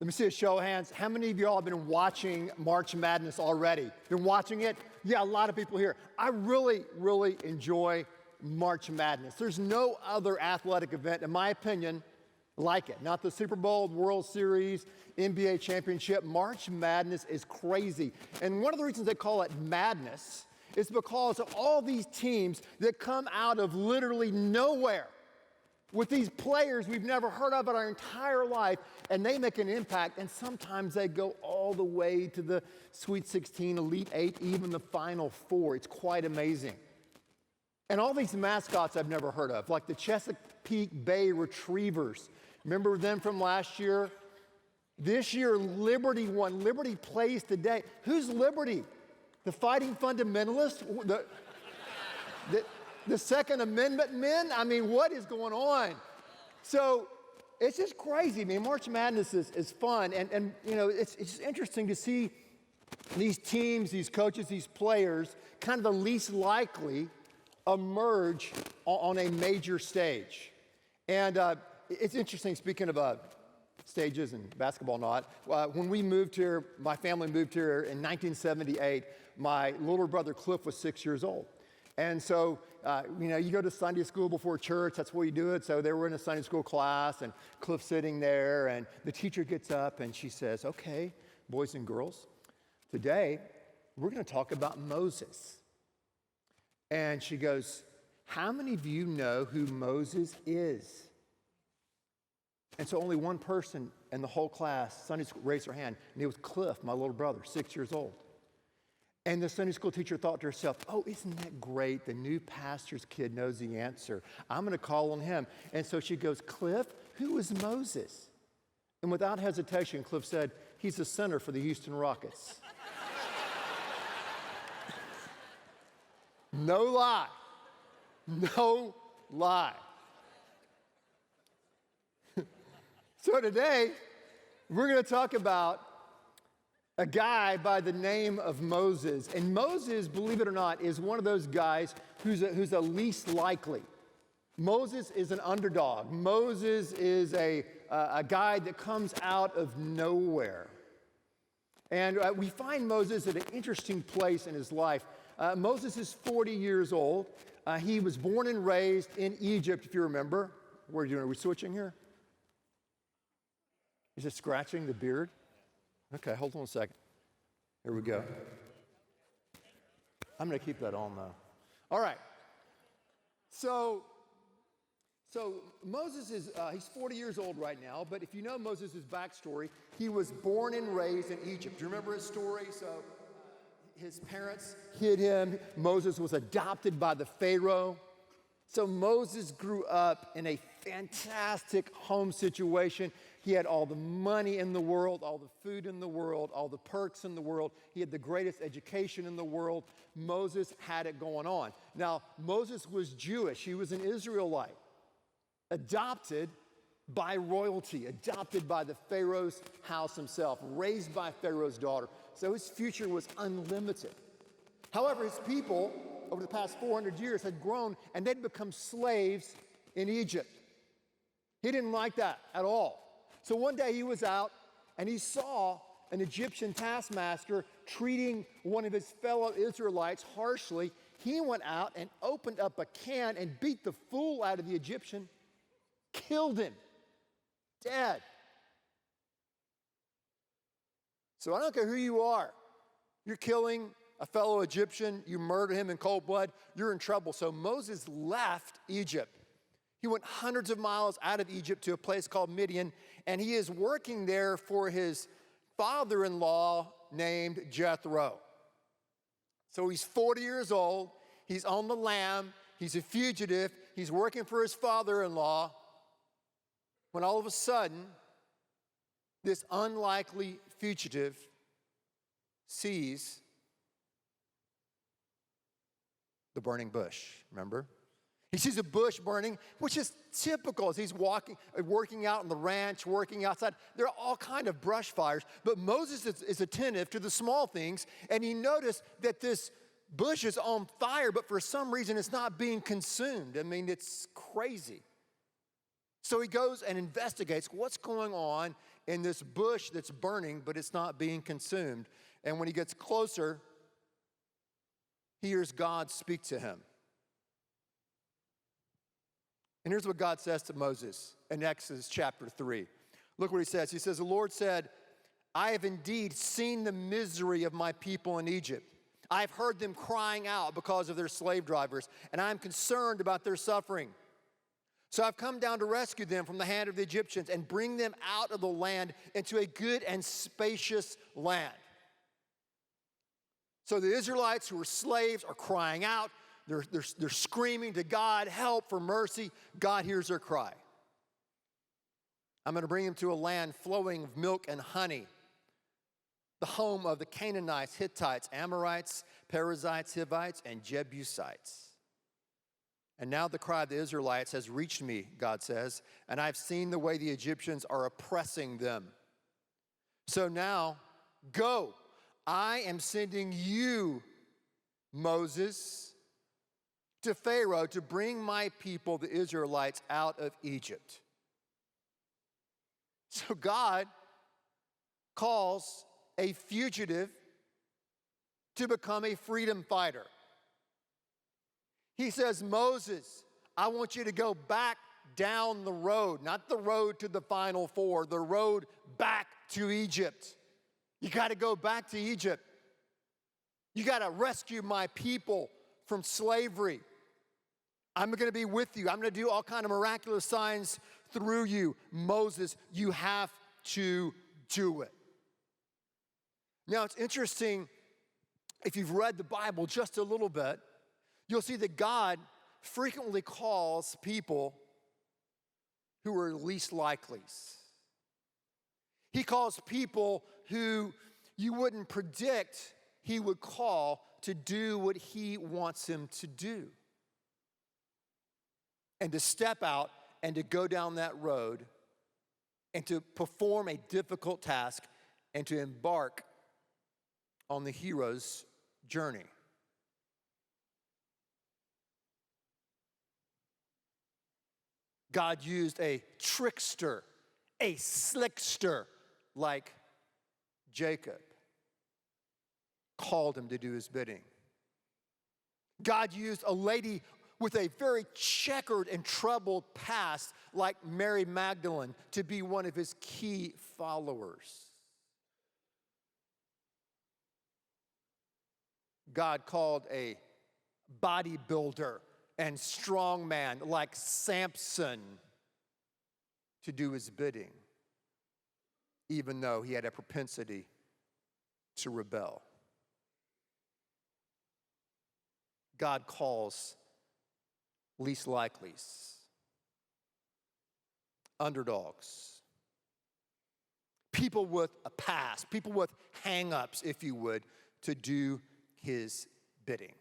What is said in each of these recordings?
me see a show of hands. How many of y'all have been watching March Madness already? Been watching it? Yeah, a lot of people here. I really, really enjoy March Madness. There's no other athletic event, in my opinion, like it. Not the Super Bowl, World Series, NBA championship. March Madness is crazy. And one of the reasons they call it madness is because of all these teams that come out of literally nowhere with these players we've never heard of in our entire life, and they make an impact, and sometimes they go all the way to the Sweet 16, Elite 8, even the Final Four. It's quite amazing. And all these mascots I've never heard of, like the Chesapeake Bay Retrievers. Remember them from last year? This year, Liberty won. Liberty plays today. Who's Liberty? The fighting fundamentalists? The Second Amendment men? I mean, what is going on? So it's just crazy. I mean, March Madness is fun. And you know, it's just interesting to see these teams, these coaches, these players, kind of the least likely emerge on a major stage. And it's interesting, speaking of stages and basketball not, when we moved here, my family moved here in 1978, my little brother Cliff was 6 years old. And so, you know, you go to Sunday school before church, that's where you do it. So they were in a Sunday school class and Cliff's sitting there and the teacher gets up and she says, okay, boys and girls, today we're going to talk about Moses. And she goes, how many of you know who Moses is? And so only one person in the whole class, Sunday school, raised her hand, and it was Cliff, my little brother, 6 years old. And the Sunday school teacher thought to herself, oh, isn't that great? The new pastor's kid knows the answer. I'm going to call on him. And so she goes, Cliff, who is Moses? And without hesitation, Cliff said, he's the center for the Houston Rockets. No lie. No lie. So today, we're going to talk about a guy by the name of Moses. And Moses, believe it or not, is one of those guys who's a least likely. Moses is an underdog. Moses is a guy that comes out of nowhere. And we find Moses at an interesting place in his life. Moses is 40 years old. He was born and raised in Egypt, if you remember. What are you doing? Are we switching here? Is it scratching the beard? Okay, hold on a second. Here we go. I'm going to keep that on, though. All right. So Moses is, he's 40 years old right now, but if you know Moses' backstory, he was born and raised in Egypt. Do you remember his story? So his parents hid him. Moses was adopted by the Pharaoh. So Moses grew up in a fantastic home situation. He had all the money in the world, all the food in the world, all the perks in the world. He had the greatest education in the world. Moses had it going on. Now, Moses was Jewish. He was an Israelite, adopted by royalty, adopted by the Pharaoh's house himself, raised by Pharaoh's daughter. So his future was unlimited. However, his people over the past 400 years had grown and they'd become slaves in Egypt. He didn't like that at all. So one day he was out and he saw an Egyptian taskmaster treating one of his fellow Israelites harshly. He went out and opened up a can and beat the fool out of the Egyptian, killed him, dead. So I don't care who you are. You're killing a fellow Egyptian, you murder him in cold blood, you're in trouble. So Moses left Egypt. He went hundreds of miles out of Egypt to a place called Midian, and he is working there for his father-in-law named Jethro. So he's 40 years old, he's on the lam, he's a fugitive, he's working for his father-in-law, when all of a sudden, this unlikely fugitive sees the burning bush, remember? He sees a bush burning, which is typical as he's working out on the ranch, working outside. There are all kinds of brush fires, but Moses is attentive to the small things, and he noticed that this bush is on fire, but for some reason it's not being consumed. I mean, it's crazy. So he goes and investigates what's going on in this bush that's burning, but it's not being consumed. And when he gets closer, he hears God speak to him. And here's what God says to Moses in Exodus chapter 3. Look what he says. He says, the Lord said, I have indeed seen the misery of my people in Egypt. I've heard them crying out because of their slave drivers, and I'm concerned about their suffering. So I've come down to rescue them from the hand of the Egyptians and bring them out of the land into a good and spacious land. So the Israelites who were slaves are crying out. They're screaming to God, help, for mercy. God hears their cry. I'm going to bring them to a land flowing with milk and honey, the home of the Canaanites, Hittites, Amorites, Perizzites, Hivites, and Jebusites. And now the cry of the Israelites has reached me, God says, and I've seen the way the Egyptians are oppressing them. So now, go. I am sending you, Moses, to Pharaoh to bring my people, the Israelites, out of Egypt. So God calls a fugitive to become a freedom fighter. He says, Moses, I want you to go back down the road, not the road to the Final Four, the road back to Egypt. You got to go back to Egypt. You got to rescue my people from slavery. I'm going to be with you. I'm going to do all kinds of miraculous signs through you. Moses, you have to do it. Now, it's interesting, if you've read the Bible just a little bit, you'll see that God frequently calls people who are least likelies. He calls people who you wouldn't predict he would call to do what he wants him to do. And to step out and to go down that road and to perform a difficult task and to embark on the hero's journey. God used a trickster, a slickster like Jacob, called him to do his bidding. God used a lady with a very checkered and troubled past like Mary Magdalene to be one of his key followers. God called a bodybuilder and strongman like Samson to do his bidding, even though he had a propensity to rebel. God calls least likelies, underdogs, people with a past, people with hang-ups, if you would, to do his bidding.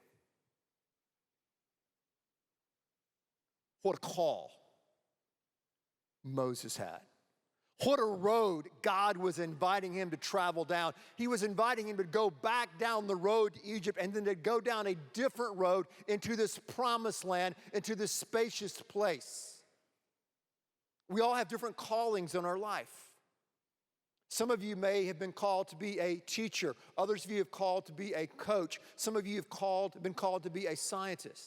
What a call Moses had. What a road God was inviting him to travel down. He was inviting him to go back down the road to Egypt and then to go down a different road into this promised land, into this spacious place. We all have different callings in our life. Some of you may have been called to be a teacher. Others of you have called to be a coach. Some of you have been called to be a scientist.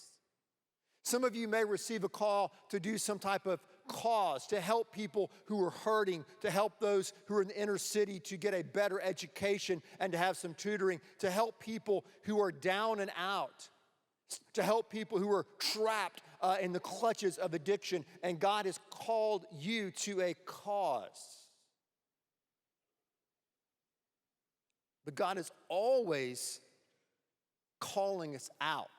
Some of you may receive a call to do some type of cause, to help people who are hurting, to help those who are in the inner city to get a better education and to have some tutoring, to help people who are down and out, to help people who are trapped in the clutches of addiction. And God has called you to a cause. But God is always calling us out.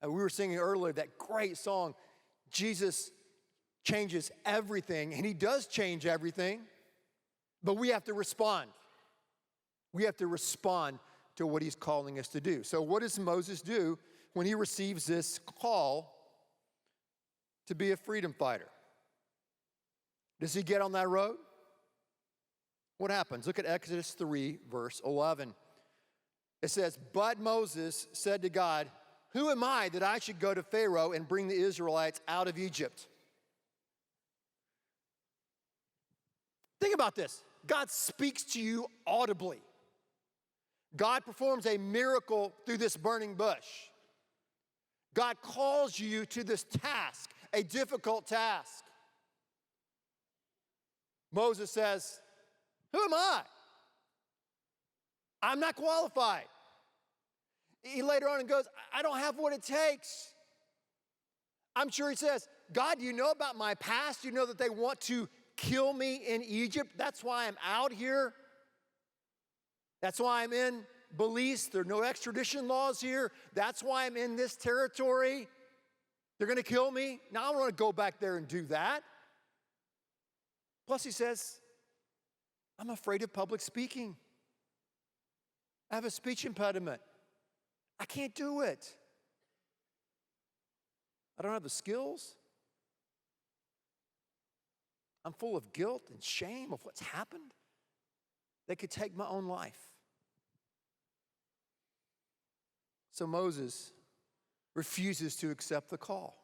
And we were singing earlier that great song, Jesus changes everything, and he does change everything, but we have to respond. We have to respond to what he's calling us to do. So what does Moses do when he receives this call to be a freedom fighter? Does he get on that road? What happens? Look at Exodus 3, verse 11. It says, "But Moses said to God, 'Who am I that I should go to Pharaoh and bring the Israelites out of Egypt?'" Think about this. God speaks to you audibly. God performs a miracle through this burning bush. God calls you to this task, a difficult task. Moses says, who am I? I'm not qualified. He later on goes, I don't have what it takes. I'm sure he says, God, do you know about my past? You know that they want to kill me in Egypt? That's why I'm out here. That's why I'm in Belize. There are no extradition laws here. That's why I'm in this territory. They're going to kill me. Now I don't want to go back there and do that. Plus he says, I'm afraid of public speaking. I have a speech impediment. I can't do it. I don't have the skills. I'm full of guilt and shame of what's happened. They could take my own life. So Moses refuses to accept the call.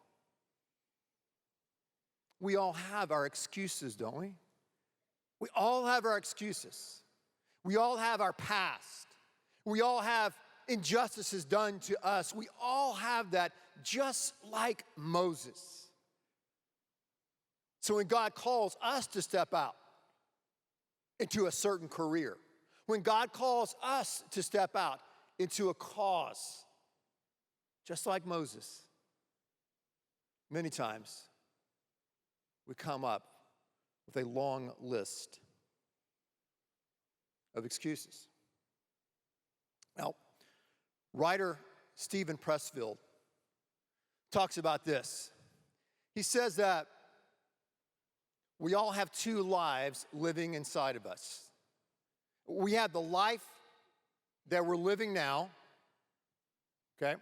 We all have our excuses, don't we? We all have our excuses. We all have our past. We all have injustices done to us. We all have that, just like Moses. So when God calls us to step out into a certain career, when God calls us to step out into a cause, just like Moses, many times we come up with a long list of excuses. Now, writer Stephen Pressfield talks about this. He says that we all have two lives living inside of us. We have the life that we're living now, okay?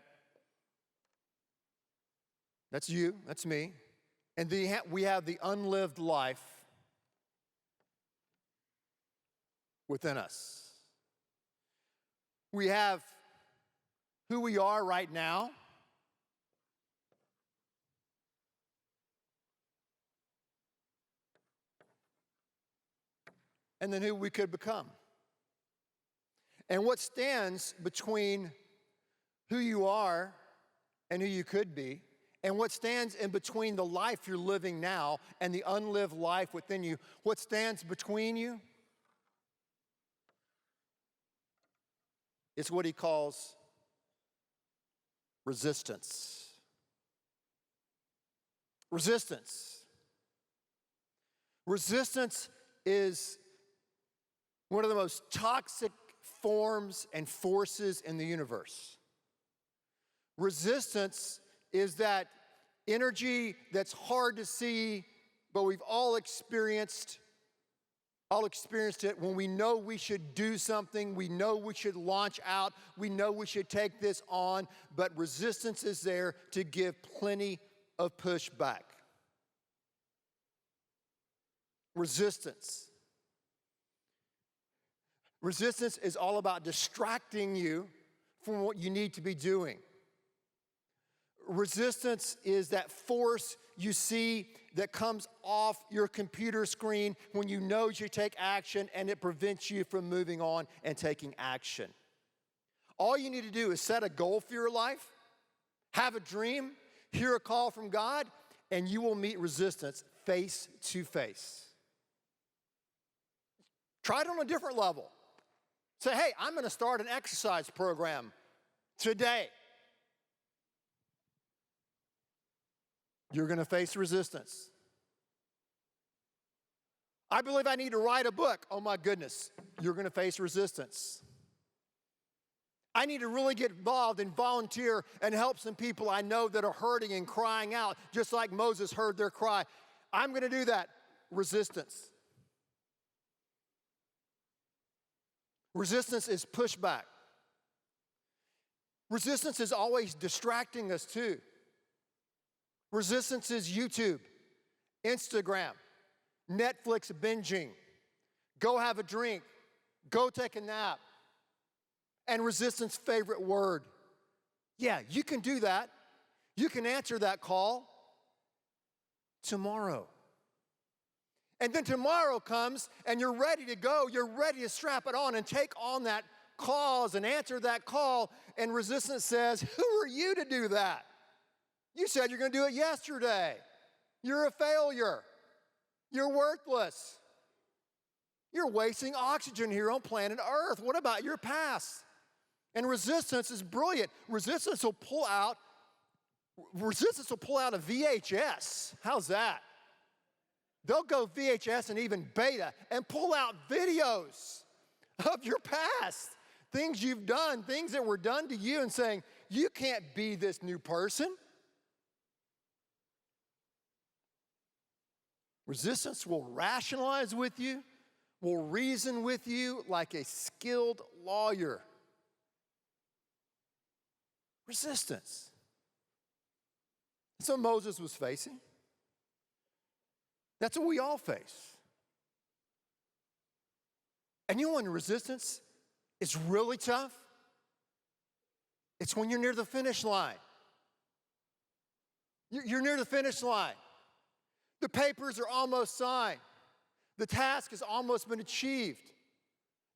That's you, that's me. And then we have the unlived life within us. We have who we are right now. And then who we could become. And what stands between who you are and who you could be, and what stands in between the life you're living now and the unlived life within you, what stands between you is what he calls resistance. Resistance. Resistance is one of the most toxic forms and forces in the universe. Resistance is that energy that's hard to see, but we've all experienced it when we know we should do something, we know we should launch out, we know we should take this on, but resistance is there to give plenty of pushback. Resistance. Resistance is all about distracting you from what you need to be doing. Resistance is that force you see that comes off your computer screen when you know you take action and it prevents you from moving on and taking action. All you need to do is set a goal for your life, have a dream, hear a call from God, and you will meet resistance face to face. Try it on a different level. Say, hey, I'm going to start an exercise program today. You're going to face resistance. I believe I need to write a book. Oh my goodness, you're going to face resistance. I need to really get involved and volunteer and help some people I know that are hurting and crying out, just like Moses heard their cry. I'm going to do that. Resistance. Resistance is pushback. Resistance is always distracting us too. Resistance is YouTube, Instagram, Netflix binging, go have a drink, go take a nap. And resistance' favorite word. Yeah, you can do that. You can answer that call tomorrow. And then tomorrow comes and you're ready to go. You're ready to strap it on and take on that cause and answer that call. And resistance says, who are you to do that? You said you're going to do it yesterday. You're a failure. You're worthless. You're wasting oxygen here on planet Earth. What about your past? And resistance is brilliant. Resistance will pull out a VHS. How's that? They'll go VHS and even beta and pull out videos of your past, things you've done, things that were done to you, and saying, you can't be this new person. Resistance will rationalize with you, will reason with you like a skilled lawyer. Resistance. That's what Moses was facing. That's what we all face. And you know when resistance is really tough? It's when you're near the finish line. You're near the finish line. The papers are almost signed. The task has almost been achieved.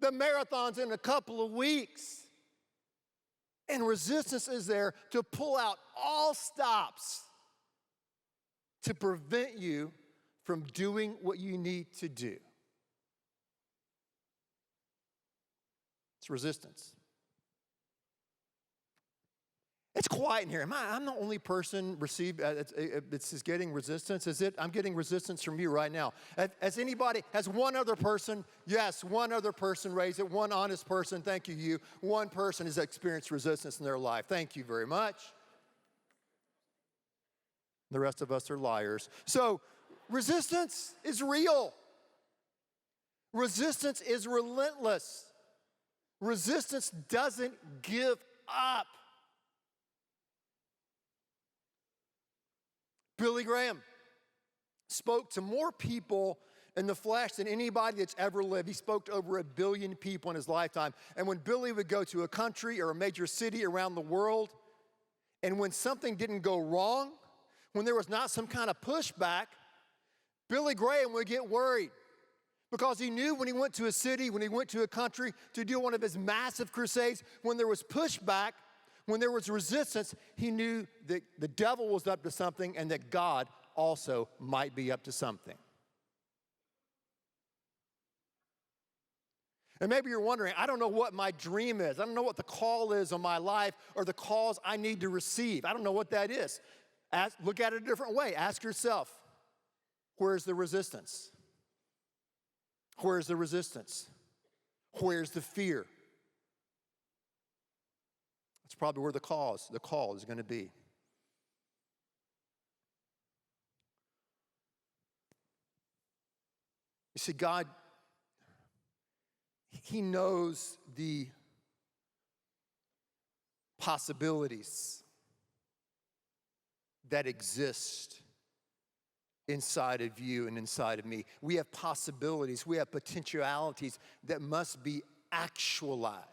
The marathon's in a couple of weeks. And resistance is there to pull out all stops to prevent you from doing what you need to do. It's resistance. It's quiet in here. I'm the only person that's getting resistance. Is it? I'm getting resistance from you right now. Has one other person, yes, one other person raised it, one honest person, thank you. One person has experienced resistance in their life. Thank you very much. The rest of us are liars. So, resistance is real. Resistance is relentless. Resistance doesn't give up. Billy Graham spoke to more people in the flesh than anybody that's ever lived. He spoke to over 1 billion people in his lifetime. And when Billy would go to a country or a major city around the world, and when something didn't go wrong, when there was not some kind of pushback, Billy Graham would get worried because he knew when he went to a city, when he went to a country to do one of his massive crusades, when there was pushback, when there was resistance, he knew that the devil was up to something and that God also might be up to something. And maybe you're wondering, I don't know what my dream is. I don't know what the call is on my life or the calls I need to receive. I don't know what that is. Look at it a different way. Ask yourself, where's the resistance? Where's the resistance? Where's the fear? That's probably where the call is going to be. You see, God, He knows the possibilities that exist inside of you and inside of me. We have possibilities, we have potentialities that must be actualized.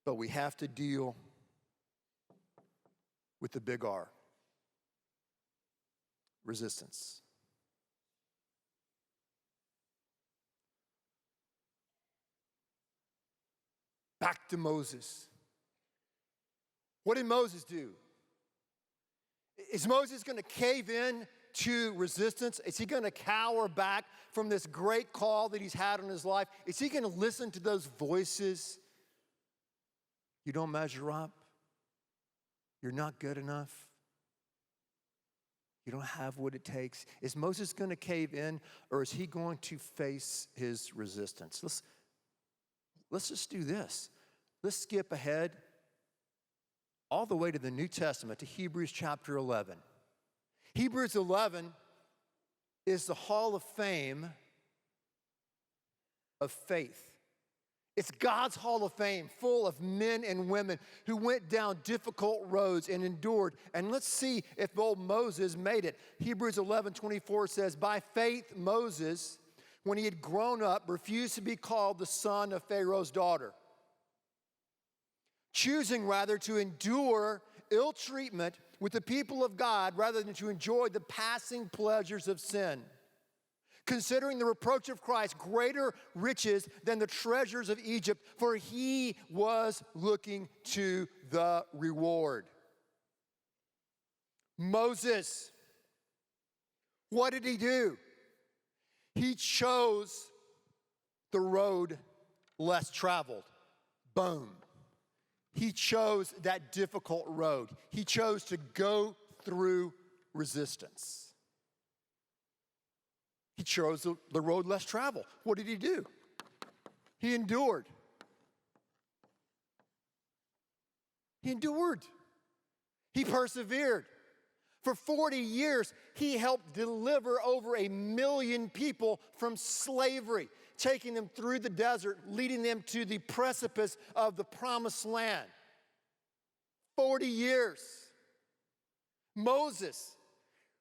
But we have to deal with the big R, resistance. Back to Moses. What did Moses do? Is Moses going to cave in to resistance? Is he going to cower back from this great call that he's had on his life? Is he going to listen to those voices? You don't measure up. You're not good enough. You don't have what it takes. Is Moses going to cave in, or is he going to face his resistance? Let's just do this. Let's skip ahead all the way to the New Testament, to Hebrews chapter 11. Hebrews 11 is the hall of fame of faith. It's God's hall of fame, full of men and women who went down difficult roads and endured. And let's see if old Moses made it. Hebrews 11:24 says, by faith Moses, when he had grown up, refused to be called the son of Pharaoh's daughter, choosing rather to endure ill treatment with the people of God rather than to enjoy the passing pleasures of sin, considering the reproach of Christ greater riches than the treasures of Egypt, for he was looking to the reward. Moses, what did he do? He chose the road less traveled. Boom. He chose that difficult road. He chose to go through resistance. He chose the road less traveled. What did he do? He endured. He endured. He persevered. For 40 years, he helped deliver over 1 million people from slavery, taking them through the desert, leading them to the precipice of the promised land. 40 years. Moses,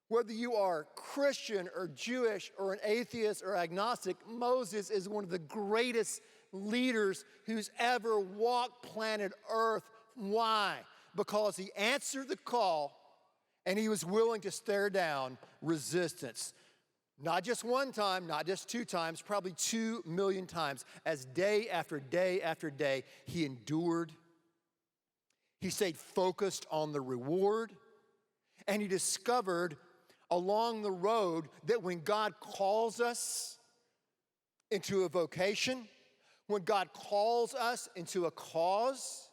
whether you are Christian or Jewish or an atheist or agnostic, Moses is one of the greatest leaders who's ever walked planet Earth. Why? Because he answered the call and he was willing to stare down resistance. Not just one time, not just 2 times, probably 2 million times. As day after day after day, he endured. He stayed focused on the reward. And he discovered along the road that when God calls us into a vocation, when God calls us into a cause,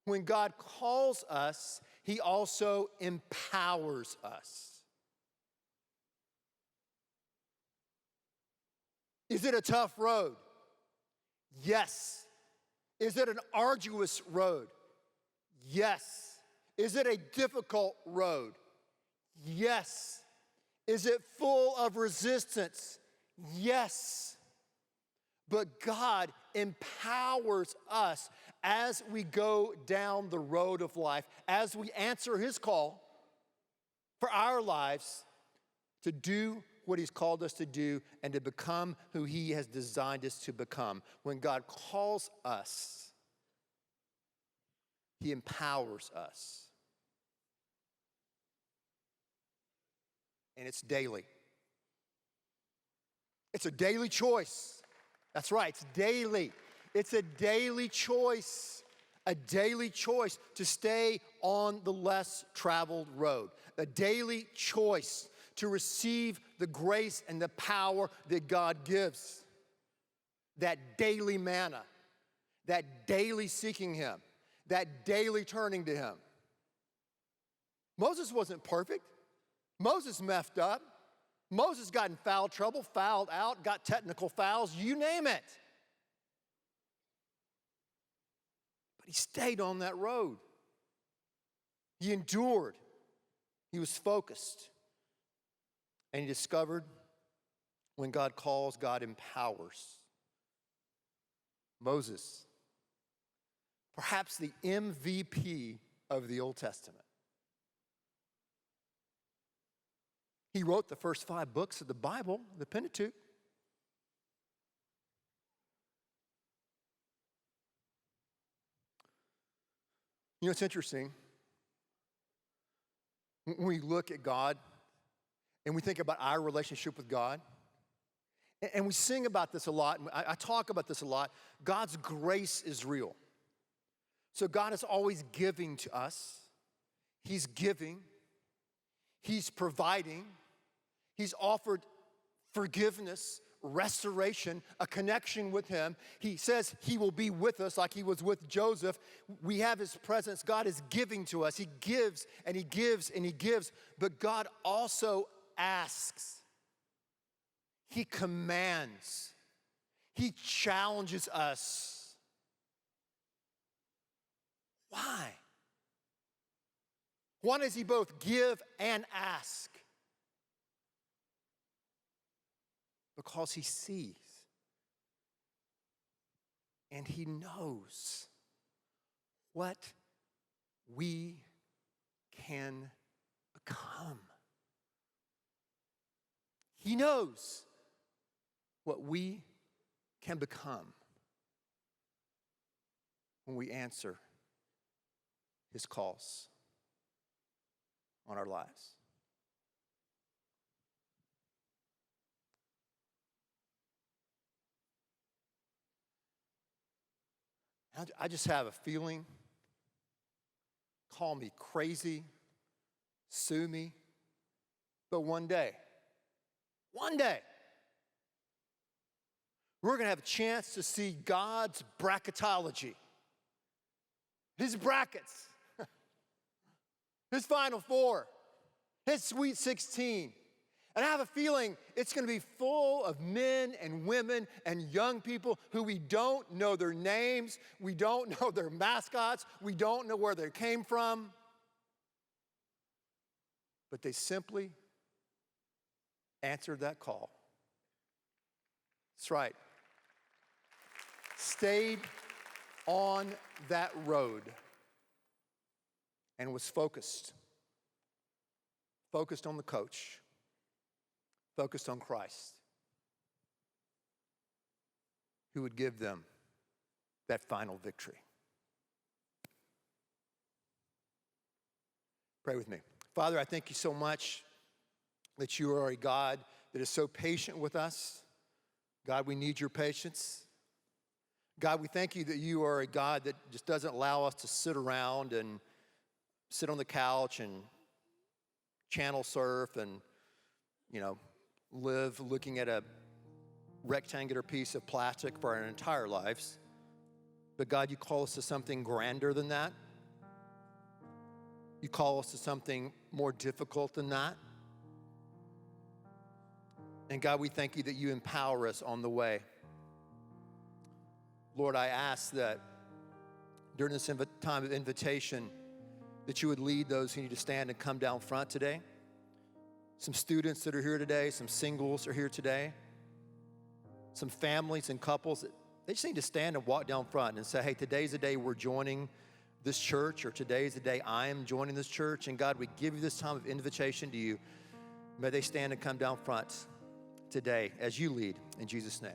when God calls us, he also empowers us. Is it a tough road? Yes. Is it an arduous road? Yes. Is it a difficult road? Yes. Is it full of resistance? Yes. But God empowers us as we go down the road of life, as we answer his call for our lives to do what he's called us to do and to become who he has designed us to become. When God calls us, he empowers us. And it's daily. It's a daily choice. That's right, it's daily. It's a daily choice to stay on the less traveled road, a daily choice to receive the grace and the power that God gives, that daily manna, that daily seeking him, that daily turning to him. Moses wasn't perfect. Moses messed up. Moses got in foul trouble, fouled out, got technical fouls, you name it. But he stayed on that road. He endured. He was focused. And he discovered when God calls, God empowers. Moses, perhaps the MVP of the Old Testament. He wrote the first 5 books of the Bible, the Pentateuch. You know, it's interesting. When we look at God and we think about our relationship with God, and we sing about this a lot, and I talk about this a lot, God's grace is real. So God is always giving to us. He's giving. He's providing. He's offered forgiveness, restoration, a connection with him. He says he will be with us like he was with Joseph. We have his presence. God is giving to us. He gives and he gives and he gives. But God also asks. He commands. He challenges us. Why? Why does he both give and ask? Because he sees and he knows what we can become. He knows what we can become when we answer his calls on our lives. I just have a feeling, call me crazy, sue me, but one day, we're going to have a chance to see God's bracketology, his brackets, his Final Four, his Sweet 16. And I have a feeling it's going to be full of men and women and young people who we don't know their names, we don't know their mascots, we don't know where they came from, but they simply answered that call. That's right. Stayed on that road and was focused on the coach, focused on Christ, who would give them that final victory. Pray with me. Father, I thank you so much that you are a God that is so patient with us. God, we need your patience. God, we thank you that you are a God that just doesn't allow us to sit around and sit on the couch and channel surf and, live looking at a rectangular piece of plastic for our entire lives. But God, you call us to something grander than that. You call us to something more difficult than that. And God, we thank you that you empower us on the way. Lord, I ask that during this time of invitation, that you would lead those who need to stand and come down front today. Some students that are here today, some singles are here today, some families and couples, they just need to stand and walk down front and say, hey, today's the day we're joining this church, or today's the day I am joining this church. And God, we give you this time of invitation to you. May they stand and come down front today as you lead, in Jesus' name.